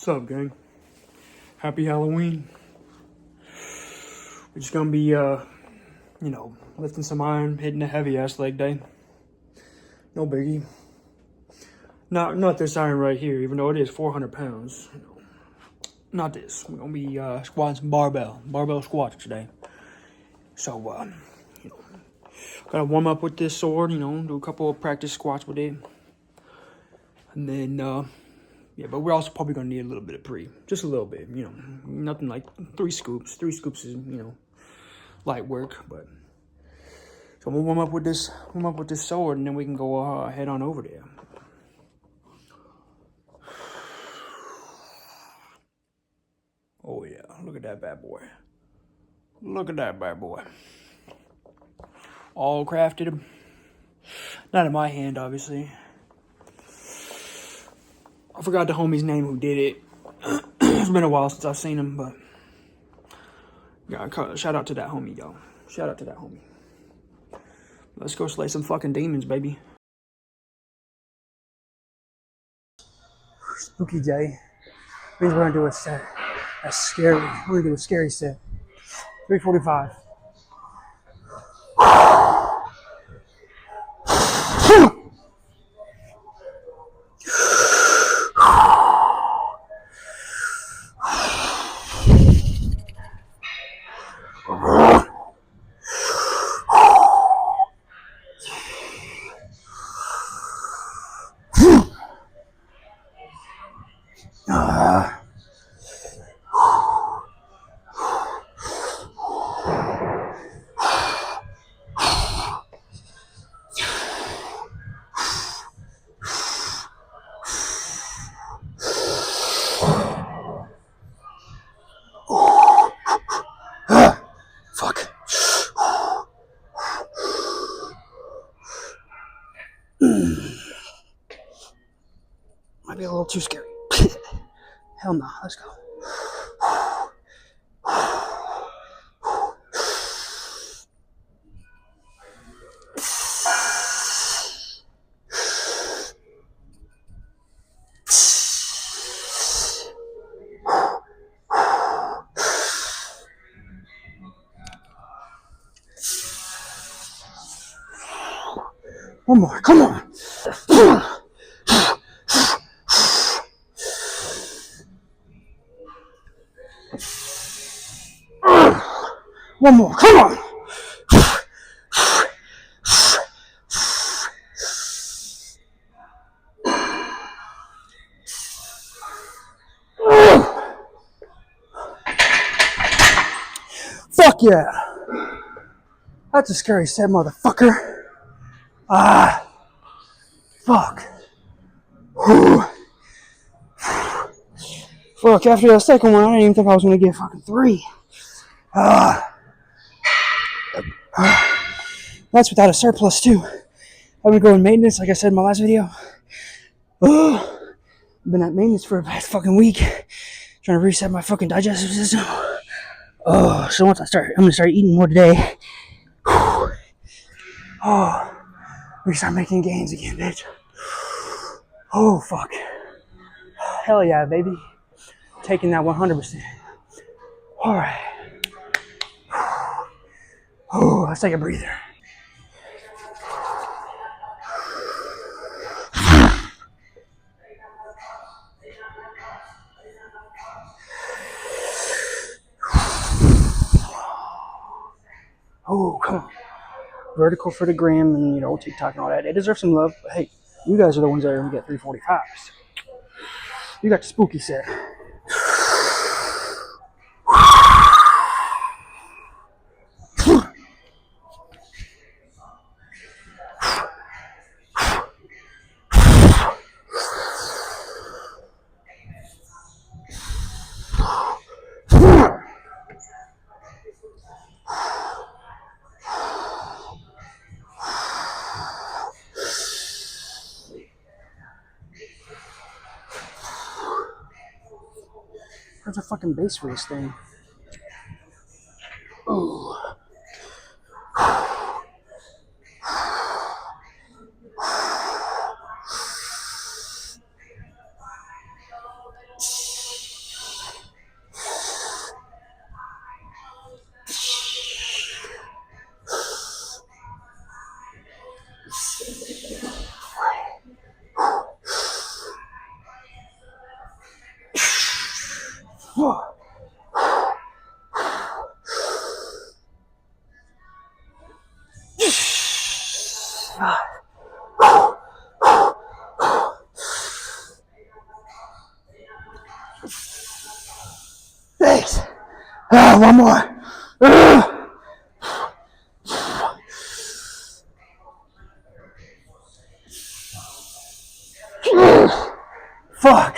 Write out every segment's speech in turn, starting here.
What's up, gang? Happy Halloween. We're just gonna be, lifting some iron, hitting a heavy ass leg day. No biggie. Not this iron right here, even though it is 400 pounds. Not this. We're gonna be squatting some barbell squats today. So, gotta warm up with this sword. Do a couple of practice squats with it, and then but we're also probably gonna need a little bit of pre, just a little bit. Nothing like 3 scoops. 3 scoops is light work, but so I'm gonna warm up with this sword, and then we can go head on over there. Oh yeah, look at that bad boy. Look at that bad boy. All crafted. Not in my hand, obviously. I forgot the homie's name who did it. It's been a while since I've seen him, but yeah, shout out to that homie, yo. Shout out to that homie. Let's go slay some fucking demons, baby. Spooky day. Means we're gonna do a set. That's scary. We're gonna do a scary set. 3:45. Fuck. Might be a little too scary. Hell no, let's go. One more, come on. One more, come on. Fuck yeah. That's a scary set, motherfucker. Fuck. Fuck, after the second one, I didn't even think I was gonna get fucking 3. That's without a surplus, too. I've been going maintenance, like I said in my last video. I've been at maintenance for a past fucking week. Trying to reset my fucking digestive system. So once I'm gonna start eating more today. We start making gains again, bitch. Oh, fuck. Hell yeah, baby. Taking that 100%. Alright. Let's take a breather. Come on. Vertical for the gram and, TikTok and all that. They deserve some love, but hey, you guys are the ones that are going to get 345s. You got the spooky set. Where's the fucking base for this thing? Ooh. One more. Fuck.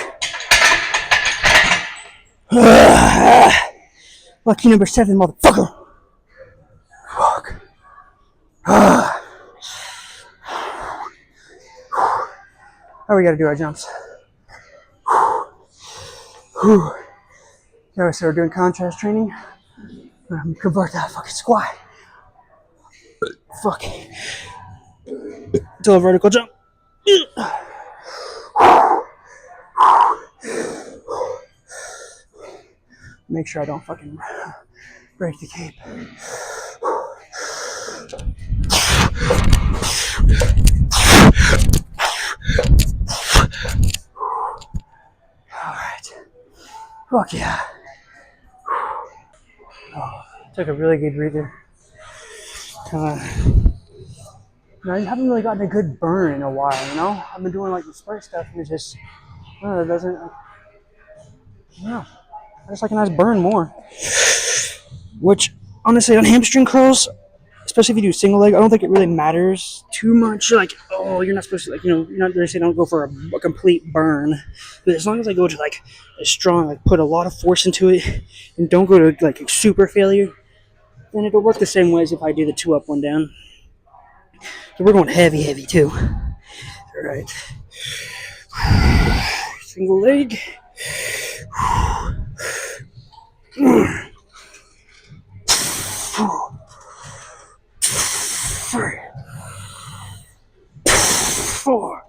Lucky number 7, motherfucker. Fuck. Now we gotta do our jumps. Now we start doing contrast training. Convert that fucking squat. Fuck. To a vertical jump. Make sure I don't fucking break the cape. Alright. Fuck yeah. Took a really good breather. I haven't really gotten a good burn in a while, you know? I've been doing like the sprint stuff and it just, it doesn't, I don't know. I just like a nice burn more. Which, honestly, on hamstring curls, especially if you do single leg, I don't think it really matters too much. Like, oh, you're not supposed to, like, you're not going to say don't go for a complete burn. But as long as I go to, like, a strong, like, put a lot of force into it and don't go to, like, super failure, then it'll work the same way as if I do the 2 up, 1 down. So we're going heavy, too. All right. Single leg. 3, 4,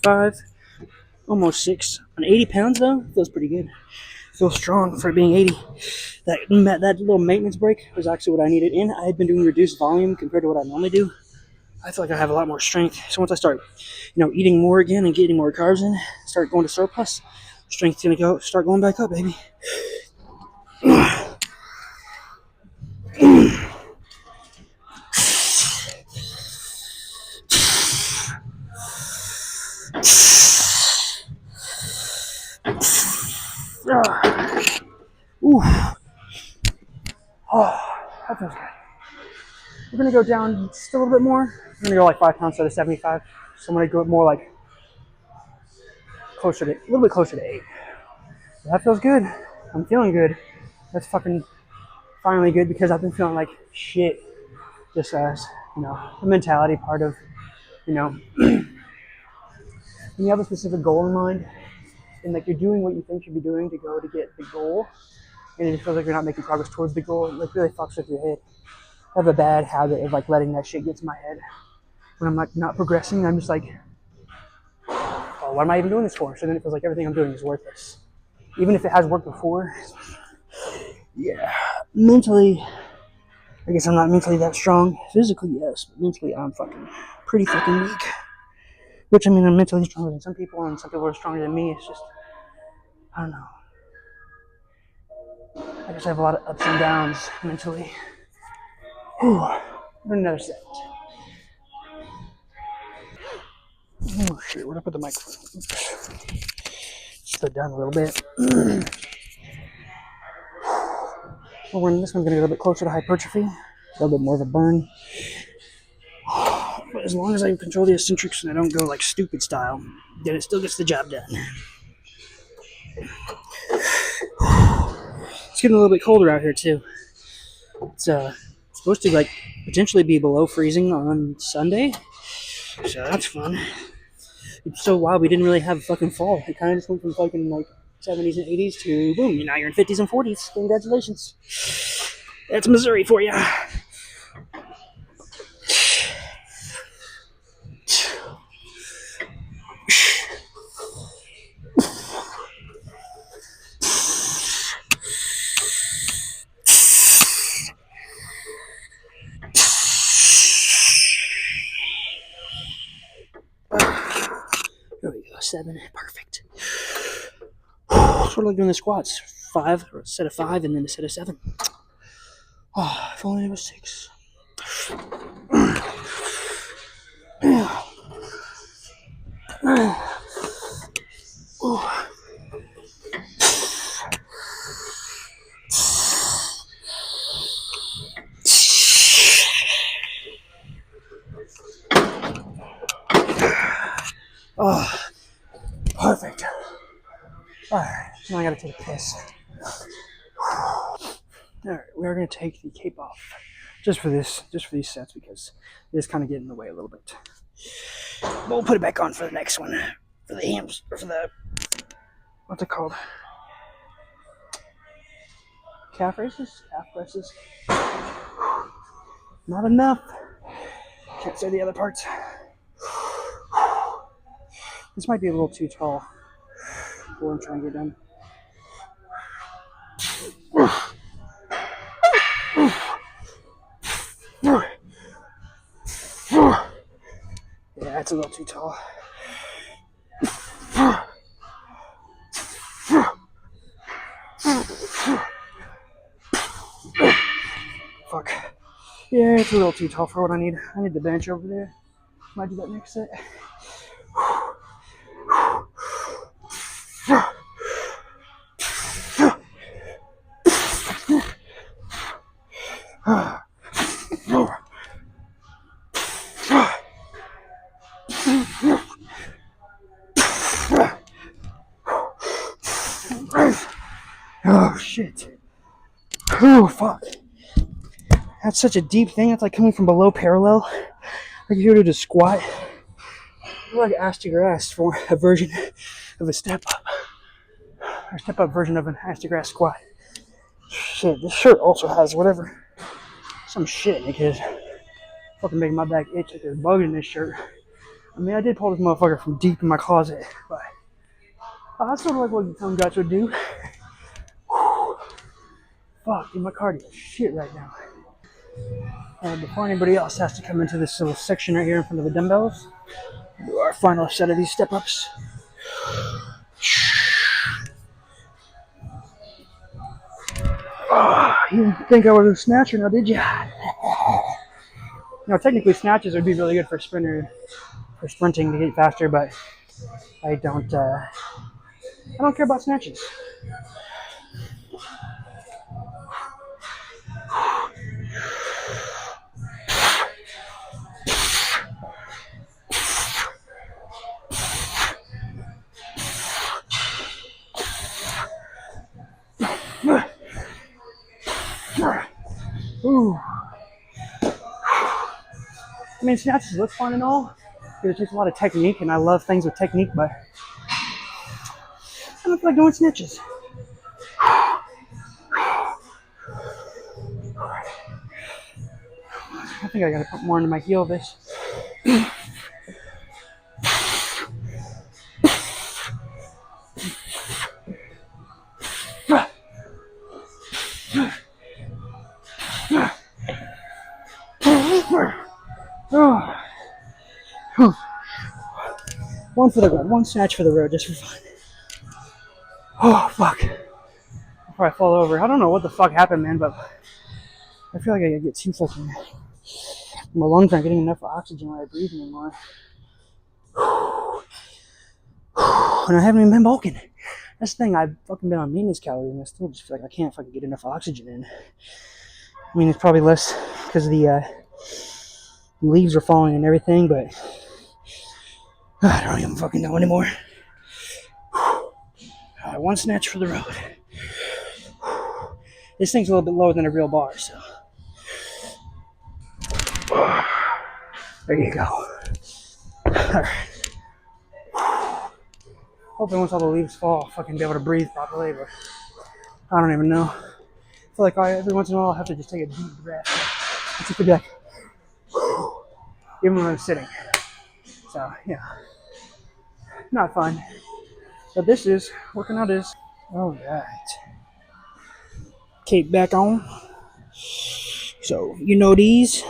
5, almost 6. On 80 pounds though, feels pretty good. Feels strong for being 80. That little maintenance break was actually what I needed. And I had been doing reduced volume compared to what I normally do. I feel like I have a lot more strength. So once I start, eating more again and getting more carbs in, start going to surplus, strength's gonna start going back up, baby. Ooh. Oh, that feels good. We're gonna go down just a little bit more. We're gonna go like 5 pounds instead of 75. So I'm gonna go more like a little bit closer to 8. That feels good. I'm feeling good. That's fucking finally good because I've been feeling like shit. Just as, the mentality part of, when you have a specific goal in mind and like you're doing what you think you should be doing to go to get the goal and it feels like you're not making progress towards the goal, it like really fucks with your head. I have a bad habit of like letting that shit get to my head. When I'm like not progressing, I'm just like, oh, what am I even doing this for? So then it feels like everything I'm doing is worthless. Even if it has worked before. Yeah. Mentally, I guess I'm not mentally that strong. Physically, yes, but mentally I'm pretty fucking weak. Which, I mean, I'm mentally stronger than some people, and some people are stronger than me. It's just, I don't know. I guess I have a lot of ups and downs mentally. Whew. Another set. Oh shit, where'd I put the microphone? Oops. Slow it down a little bit. Well, this one's gonna get a little bit closer to hypertrophy. A little bit more of a burn. But as long as I control the eccentrics and I don't go like stupid style, then it still gets the job done. It's getting a little bit colder out here too. It's supposed to like potentially be below freezing on Sunday, so that's fun. It's so wild. We didn't really have fucking fall. It kind of just went from fucking like 70s and 80s to boom. Now you're in 50s and 40s. Congratulations. That's Missouri for you. There we go, 7, perfect. Sort of like doing the squats, 5, or a set of 5, and then a set of 7. Oh, if only it was 6. Oh, perfect. Alright, now I gotta take a piss. Alright, we're gonna take the cape off. Just for these sets because it is kind of getting in the way a little bit. But we'll put it back on for the next one. For the hams, or for the, what's it called? Calf races? Calf presses? Not enough. Can't say the other parts. This might be a little too tall for what I'm trying to get done. Yeah, it's a little too tall. Fuck. Yeah, it's a little too tall for what I need. I need the bench over there. Might do that next set. Oh shit. Oh fuck. That's such a deep thing. It's like coming from below parallel. Like if you were to just squat. You're like ass to grass for a version of a step up. Or step up version of an ass to grass squat. Shit, this shirt also has whatever. Some shit because fucking making my back itch like there's a bug in this shirt. I mean, I did pull this motherfucker from deep in my closet, but I sort of like what some guys would do. Fuck, dude, my cardio is shit right now. Before anybody else has to come into this little section right here in front of the dumbbells, we'll do our final set of these step-ups. Oh, you didn't think I was a snatcher now, did you? You know, technically snatches would be really good for sprinting to get faster, but I don't care about snatches. Ooh. I mean, snatches look fun and all, but it takes a lot of technique, and I love things with technique, but I don't feel like doing snatches. I think I gotta put more into my heel of this. One for the road, one snatch for the road, just for fun. Oh, fuck. Before I fall over. I don't know what the fuck happened, man, but I feel like I get too fucking... My lungs aren't getting enough oxygen when I breathe anymore. And I haven't even been bulking. That's the thing, I've fucking been on maintenance calories, and I still just feel like I can't fucking get enough oxygen in. I mean, it's probably less because the leaves are falling and everything, but I don't even fucking know anymore. One snatch for the road. This thing's a little bit lower than a real bar, so. There you go. Alright. Hopefully once all the leaves fall, I'll fucking be able to breathe properly, but I don't even know. I feel like every once in a while I'll have to just take a deep breath. It's just to be like, even when I'm sitting. So, yeah. Not fun. But this is, working out is. Alright. Cape back on. So, you know these.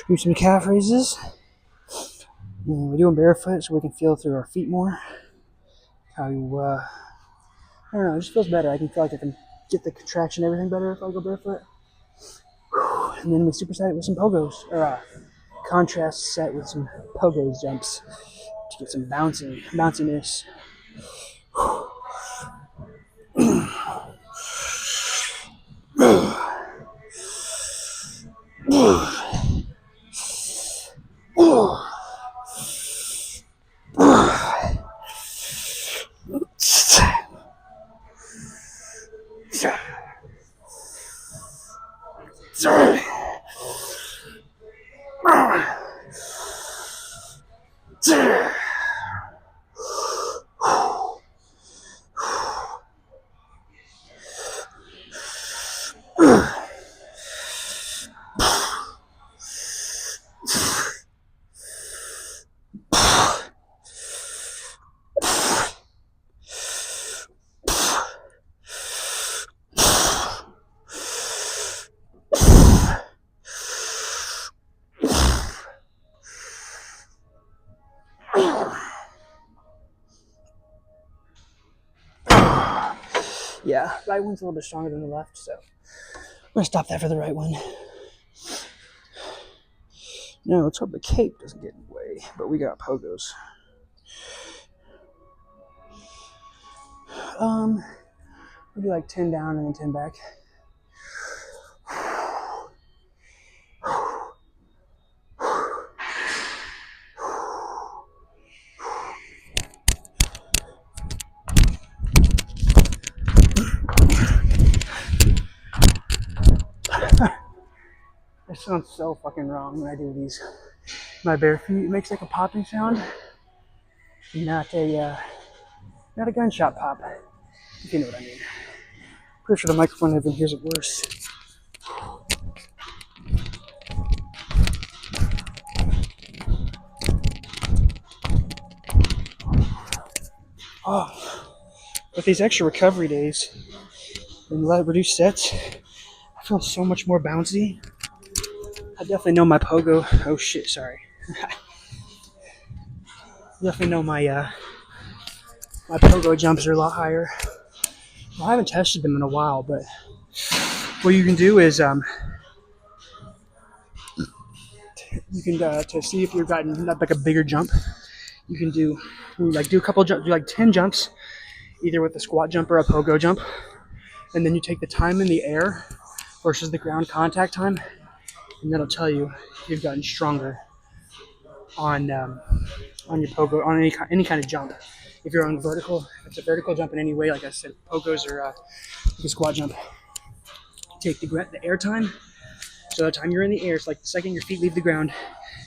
Do some calf raises. And we're doing barefoot so we can feel through our feet more. How you, I don't know, it just feels better. I can feel like I can get the contraction and everything better if I go barefoot. And then we superset it with some pogos, or contrast set with some pogo jumps to get some bounciness. Yeah, right one's a little bit stronger than the left, so I'm gonna stop that for the right one. Now let's hope the cape doesn't get in the way, but we got pogos. We'll do like 10 down and then 10 back. It sounds so fucking wrong when I do these. My bare feet, it makes like a popping sound, not a gunshot pop, if you know what I mean. Pretty sure the microphone even hears it worse. Oh, with these extra recovery days and reduced sets, I feel so much more bouncy. I definitely know my pogo. Oh shit, sorry. Definitely know my my pogo jumps are a lot higher. Well, I haven't tested them in a while, but what you can do is you can to see if you've gotten like a bigger jump. You can do a couple jumps, do like 10 jumps, either with a squat jump or a pogo jump, and then you take the time in the air versus the ground contact time, and that'll tell you if you've gotten stronger on your pogo, on any kind of jump. If you're on vertical, if it's a vertical jump in any way, like I said, pogos or like a squat jump, take the air time. So the time you're in the air, it's like the second your feet leave the ground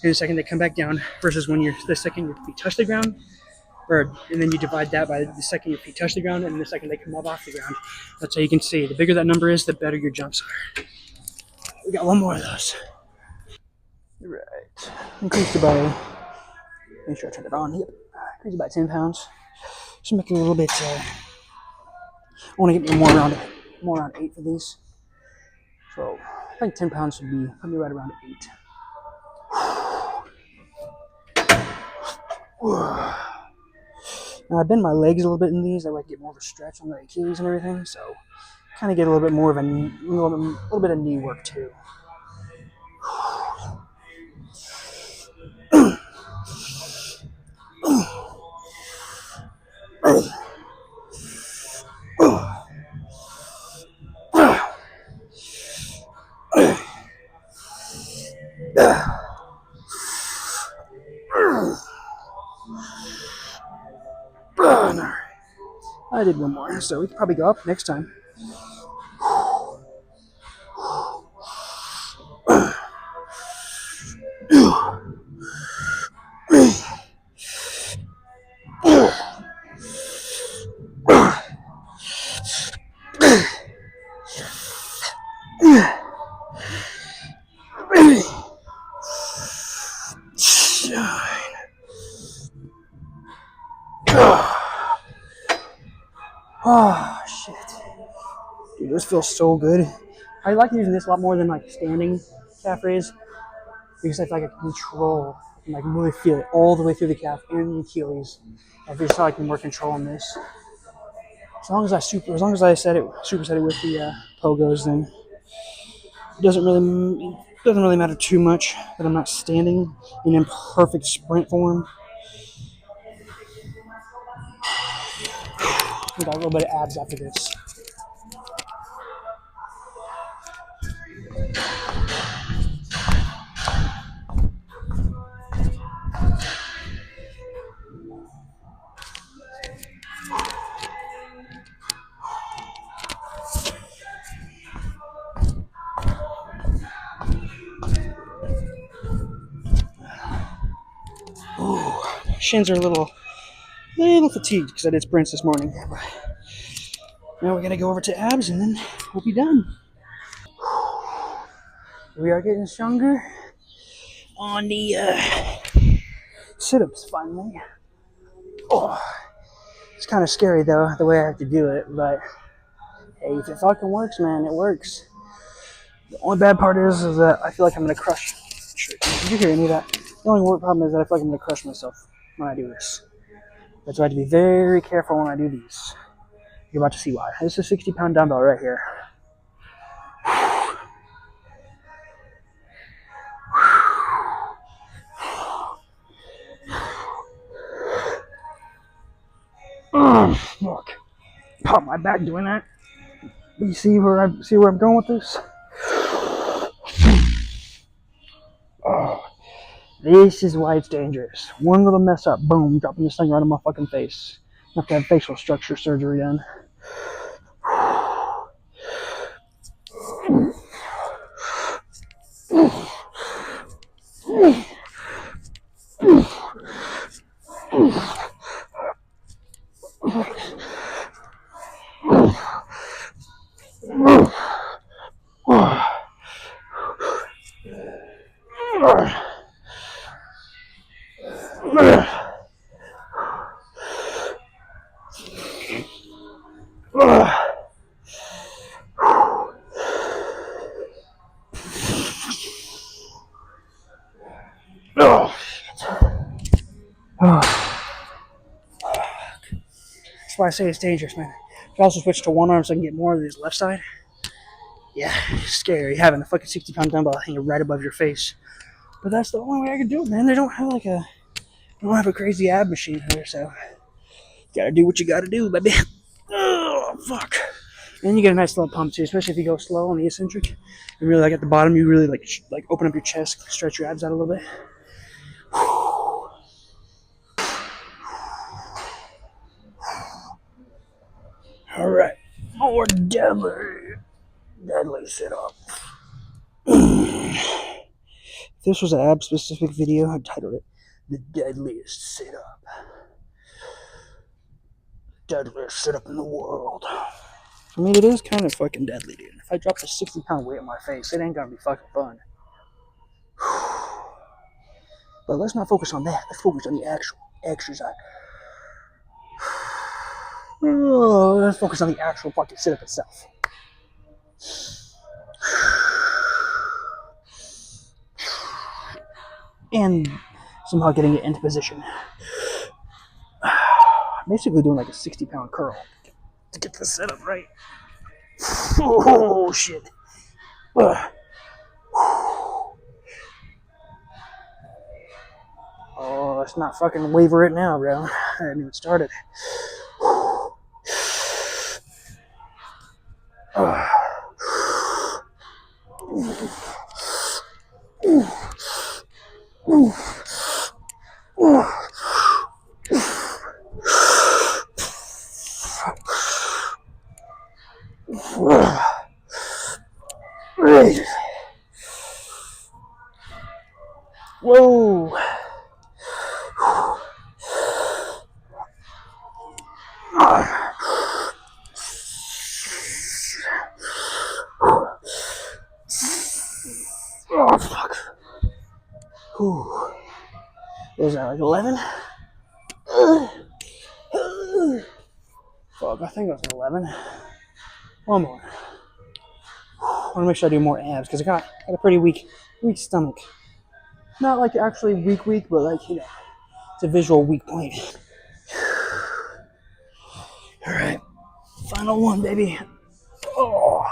and the second they come back down, versus when the second your feet touch the ground, and then you divide that by the second your feet touch the ground and the second they come up off the ground. That's how you can see. The bigger that number is, the better your jumps are. We got one more of those. Right. Increased it by, make sure I turn it on. Yep. Increased it by 10 pounds. Just making a little bit, I want to get more around 8 for these. So I think 10 pounds should be right around 8. Now I bend my legs a little bit in these. I like to get more of a stretch on the Achilles and everything. So kind of get a little bit more of a little bit of knee work too. I did one more, so we can probably go up next time. Oh shit. Dude, this feels so good. I like using this a lot more than like standing calf raise, because I feel like I can control, I can like really feel it all the way through the calf and the Achilles. I feel like I can more control on this. As long as I superset it with the pogos, then it doesn't really matter too much that I'm not standing in imperfect sprint form. We got a little bit of abs after this. Ooh, shins are a little fatigued because I did sprints this morning. Now we're gonna go over to abs and then we'll be done. We are getting stronger on the sit-ups finally. Oh, it's kind of scary though, the way I have to do it, but hey, if it fucking works, man, it works. The only bad part is that I feel like I'm gonna crush. Did you hear any of that? The only problem is that I feel like I'm gonna crush myself when I do this. That's why I have to be very careful when I do these. You're about to see why. This is a 60-pound dumbbell right here. Oh, fuck. Pop my back doing that. You see where I'm going with this? Oh, this is why it's dangerous. One little mess up, boom, dropping this thing right on my fucking face. I have to have facial structure surgery done. That's why I say it's dangerous, man. I also switch to one arm so I can get more of this left side. Yeah, it's scary having a fucking 60-pound dumbbell hanging right above your face. But that's the only way I can do it, man. They don't have a crazy ab machine here, so you gotta do what you gotta do, baby. Oh, fuck. And you get a nice little pump too, especially if you go slow on the eccentric. You really like at the bottom, you really like open up your chest, stretch your abs out a little bit. All right, more deadly sit up. If this was an ab specific video, I'd title it "The Deadliest Sit Up." Deadliest sit up in the world. I mean, it is kind of fucking deadly, dude. If I drop a 60-pound weight on my face, it ain't gonna be fucking fun. But let's not focus on that. Let's focus on the actual exercise. Let's focus on the actual fucking sit-up itself. And somehow getting it into position. Basically doing like a 60-pound curl to get the setup right. Oh, shit. Oh, let's not fucking waver it now, bro. I haven't even started. Whoa. Oh, fuck. Whew. What was that, like 11? Fuck, I think it was 11. One more. I want to make sure I do more abs because I got a pretty weak stomach. Not like actually weak, but like, you know, it's a visual weak point. All right, final one, baby. Oh.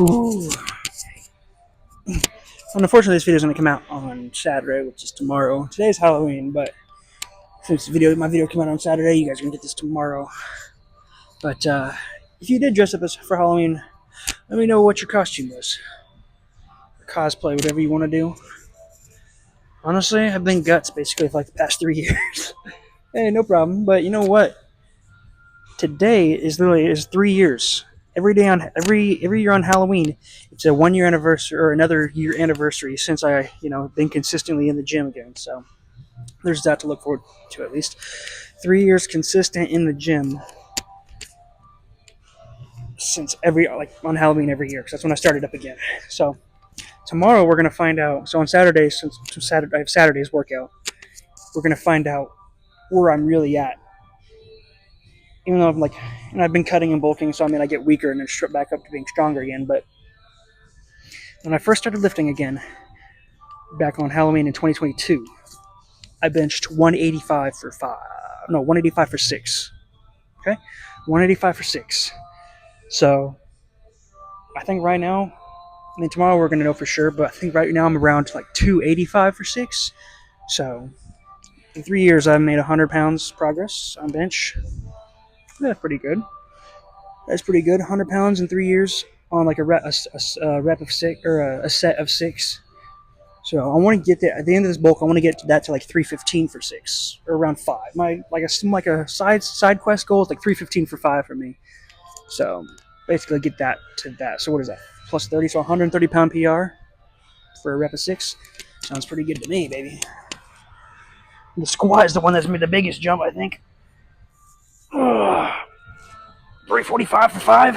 Ooh. Unfortunately, this video is going to come out on Saturday, which is tomorrow. Today's Halloween, but since my video came out on Saturday, you guys are going to get this tomorrow. But if you did dress up for Halloween, let me know what your costume was. Cosplay, whatever you want to do. Honestly, I've been Guts basically for like the past 3 years. Hey, no problem. But you know what? Today is 3 years. Every year on Halloween, it's a 1 year anniversary or another year anniversary since I been consistently in the gym again. So there's that to look forward to at least. 3 years consistent in the gym since on Halloween every year, because that's when I started up again. So tomorrow we're gonna find out. So on Saturday, since I have Saturday's workout, we're gonna find out where I'm really at. Even though I've been cutting and bulking, so I get weaker and then strip back up to being stronger again. But when I first started lifting again, back on Halloween in 2022, I benched 185 for 5. No, 185 for 6. Okay? 185 for 6. So, I think right now, tomorrow we're going to know for sure, but I think right now I'm around 285 for 6. So, in 3 years I've made 100 pounds progress on bench. That's pretty good. 100 pounds in 3 years on a rep of 6, or a set of 6. So I want to get that at the end of this bulk. I want to get that to 315 for 6, or around 5. A side quest goal is 315 for 5 for me. So basically get that to that. So what is that? Plus 30, so 130 pound PR for a rep of 6. Sounds pretty good to me, baby. The squat is the one that's made the biggest jump, I think. 345 for 5.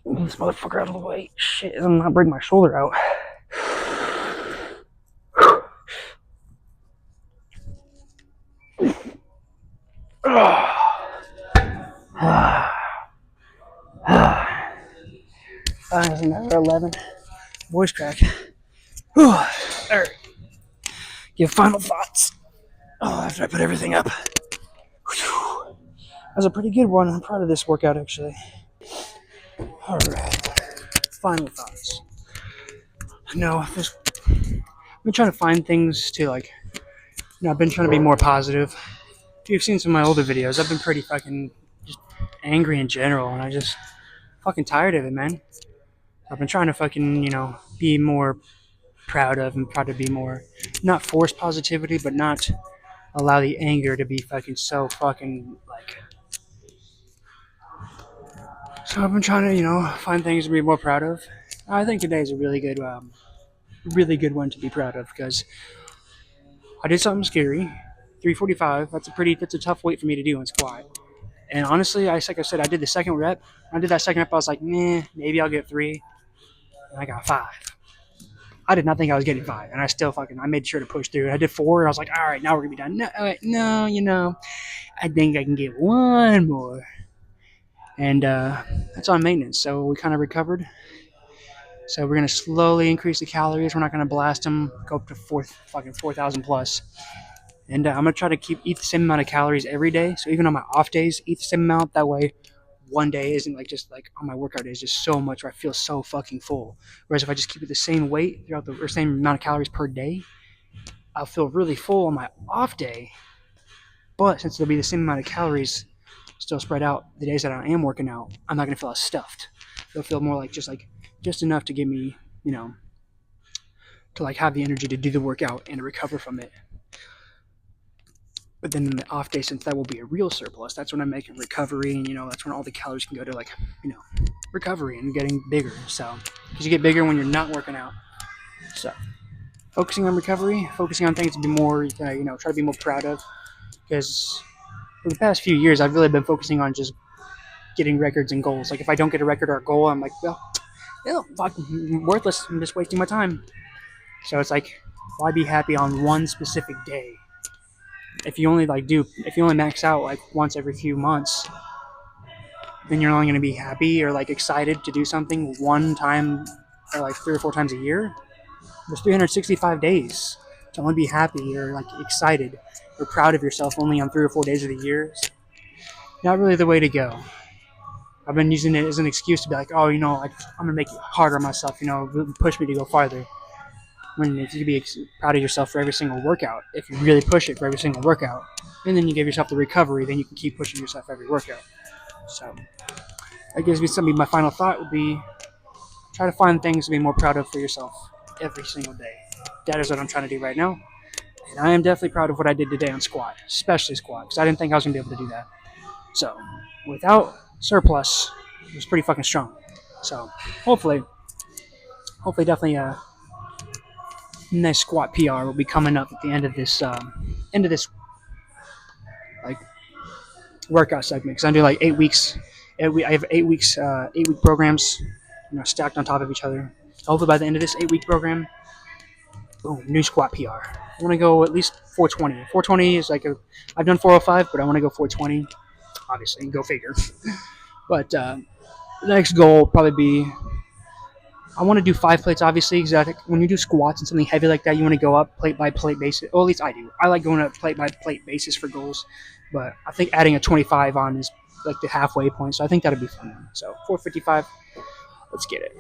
This motherfucker out of the way. Shit, I'm not breaking my shoulder out. That's another 11. Voice crack. Alright. Give final thoughts. After I put everything up. That was a pretty good one. I'm proud of this workout, actually. Alright. Final thoughts. I've been trying to find things to I've been trying to be more positive. If you've seen some of my older videos, I've been pretty fucking just angry in general, and I just fucking tired of it, man. I've been trying to fucking, be more proud of and try to be more, not force positivity, but not allow the anger to be fucking so fucking So I've been trying to, find things to be more proud of. I think today is a really good one to be proud of, because I did something scary. 345. That's a tough weight for me to do in squat. And honestly, like I said, I did the second rep. When I did that second rep, I was like, maybe I'll get 3. And I got 5. I did not think I was getting 5, and I still I made sure to push through. I did 4, and I was like, all right, now we're gonna be done. No, I think I can get 1 more. And that's on maintenance, so we kind of recovered. So we're gonna slowly increase the calories. We're not gonna blast them, go up to 4,000 plus. And I'm gonna try to eat the same amount of calories every day. So even on my off days, eat the same amount. That way, one day isn't just on my workout days, just so much where I feel so fucking full. Whereas if I just keep it the same weight throughout or same amount of calories per day, I'll feel really full on my off day. But since there'll be the same amount of calories still spread out the days that I am working out, I'm not gonna feel as stuffed. It'll feel more just enough to give me, to have the energy to do the workout and to recover from it. But then in the off day, since that will be a real surplus, that's when I'm making recovery, and that's when all the calories can go to recovery and getting bigger. So, because you get bigger when you're not working out. So, focusing on recovery, focusing on things to be more, try to be more proud of. Because for the past few years, I've really been focusing on just getting records and goals. If I don't get a record or a goal, I'm like, well, fuck, worthless. I'm just wasting my time. So it's like, why be happy on one specific day? If you only if you only max out like once every few months, then you're only going to be happy or like excited to do something one time or like 3 or 4 times a year. There's 365 days to only be happy or like excited or proud of yourself only on 3 or 4 days of the year. Not really the way to go. I've been using it as an excuse to be like, oh, I'm gonna make it harder on myself. Push me to go farther. When if you could be proud of yourself for every single workout, if you really push it for every single workout, and then you give yourself the recovery, then you can keep pushing yourself every workout. So that gives me something. My final thought would be try to find things to be more proud of for yourself every single day. That is what I'm trying to do right now. And I am definitely proud of what I did today on squat, especially squat, because I didn't think I was going to be able to do that. So, without surplus, it was pretty fucking strong. So, hopefully, definitely a nice squat PR will be coming up at the end of this like workout segment. Because I do like 8 weeks. I have 8 weeks, 8-week programs, stacked on top of each other. Hopefully, by the end of this 8-week program, boom, new squat PR. I want to go at least 420. 420 is like I've done 405, but I want to go 420. Obviously, go figure. But the next goal will probably be I want to do 5 plates, obviously, because when you do squats and something heavy like that, you want to go up plate by plate basis. Or at least I do. I like going up plate by plate basis for goals. But I think adding a 25 on is like the halfway point. So I think that'll be fun. So 455, let's get it.